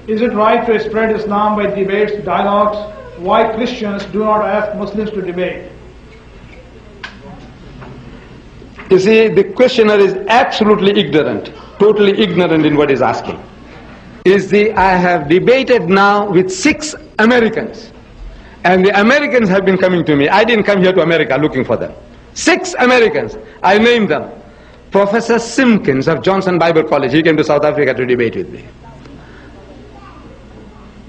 Is it right to spread Islam by debates, dialogues? Why Christians do not ask Muslims to debate? You see, the questioner is absolutely ignorant, totally ignorant in what he's asking. I have debated now with 6 Americans. And the Americans have been coming to me. I didn't come here to America looking for them. 6 Americans, I named them. Professor Simpkins of Johnson Bible College, he came to South Africa to debate with me.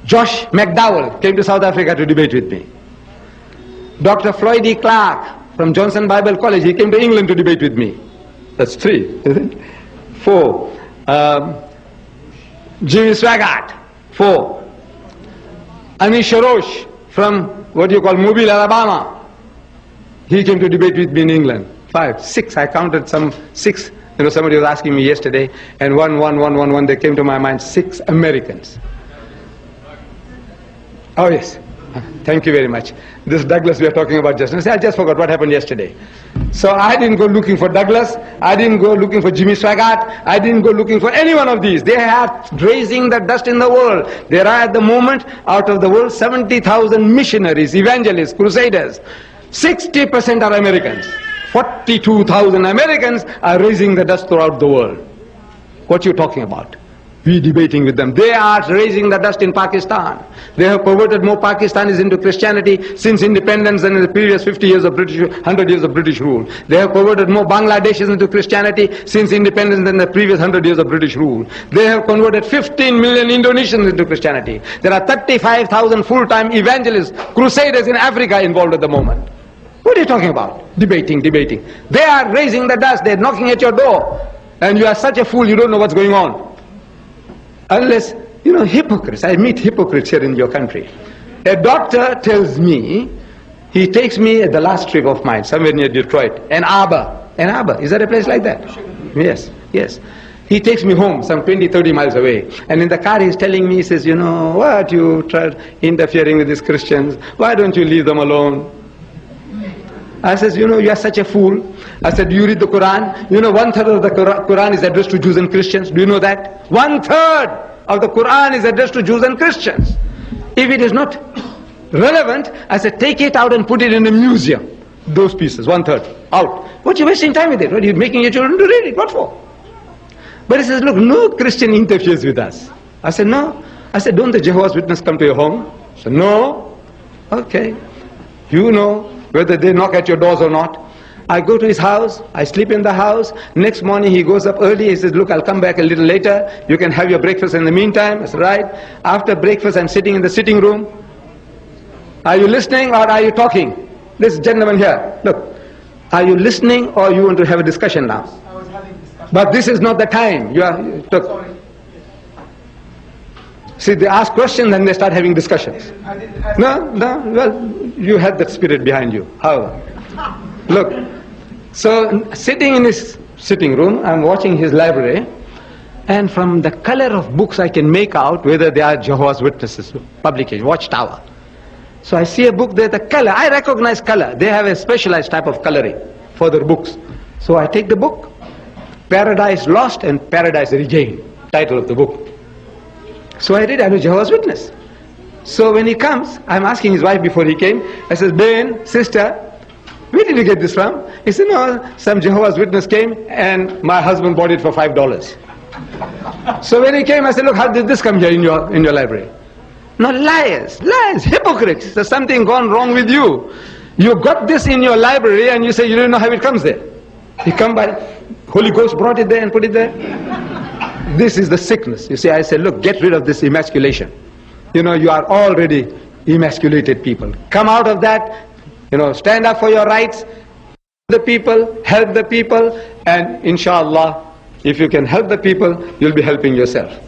Josh McDowell came to South Africa to debate with me. Dr. Floyd E. Clark from Johnson Bible College, he came to England to debate with me. That's 3, isn't it? 4. Jimmy Swaggart, 4. Anish Roche from what you call Mobile, Alabama. He came to debate with me in England. 5, 6, I counted some 6. Somebody was asking me yesterday, and one, they came to my mind, 6 Americans. Oh yes, thank you very much. This Douglas we are talking about just now. I just forgot what happened yesterday. So I didn't go looking for Douglas, I didn't go looking for Jimmy Swaggart, I didn't go looking for any one of these. They are raising the dust in the world. There are at the moment, out of the world, 70,000 missionaries, evangelists, crusaders. 60% are Americans. 42,000 Americans are raising the dust throughout the world. What are you talking about? We debating with them. They are raising the dust in Pakistan. They have perverted more Pakistanis into Christianity since independence than in the previous 100 years of British rule. They have perverted more Bangladeshis into Christianity since independence than the previous 100 years of British rule. They have converted 15 million Indonesians into Christianity. There are 35,000 full-time evangelists, crusaders in Africa involved at the moment. What are you talking about? Debating. They are raising the dust. They are knocking at your door. And you are such a fool, you don't know what's going on. Unless, hypocrites. I meet hypocrites here in your country. A doctor tells me, he takes me at the last trip of mine, somewhere near Detroit, Ann Arbor. Is there a place like that? Yes. He takes me home, some 20, 30 miles away. And in the car he's telling me, he says, what, you tried interfering with these Christians? Why don't you leave them alone? I says, you are such a fool. I said, do you read the Quran? 1/3 of the Quran is addressed to Jews and Christians. Do you know that? 1/3 of the Quran is addressed to Jews and Christians. If it is not relevant, I said, take it out and put it in a museum. Those pieces, 1/3, out. What are you wasting time with it? What are you making your children to read it? What for? But he says, look, no Christian interferes with us. I said, no. I said, don't the Jehovah's Witnesses come to your home? I said, no. Okay. Whether they knock at your doors or not. I go to his house, I sleep in the house. Next morning he goes up early, he says, look, I'll come back a little later. You can have your breakfast in the meantime. I said, right. After breakfast, I'm sitting in the sitting room. Are you listening or are you talking? This gentleman here, look. Are you listening or you want to have a discussion now? I was having a discussion. But this is not the time. Look. Sorry. See, they ask questions and they start having discussions. I didn't ask. No, well, you had that spirit behind you. However, look, so sitting in his sitting room, I'm watching his library, and from the color of books I can make out whether they are Jehovah's Witnesses, publication, Watchtower. So I see a book there, the color, I recognize color. They have a specialized type of coloring for their books. So I take the book, Paradise Lost and Paradise Regained, title of the book. So I read, I'm a Jehovah's Witness. So when he comes, I'm asking his wife before he came, I said, Ben, sister, where did you get this from? He said, no, some Jehovah's Witness came and my husband bought it for $5. So when he came, I said, look, how did this come here in your library? No, liars, hypocrites. There's something gone wrong with you. You got this in your library and you say you don't know how it comes there. He come by, Holy Ghost brought it there and put it there. This is the sickness. You see, I said, look, get rid of this emasculation. You are already emasculated people. Come out of that, stand up for your rights, the people, help the people, and inshallah, if you can help the people, you'll be helping yourself.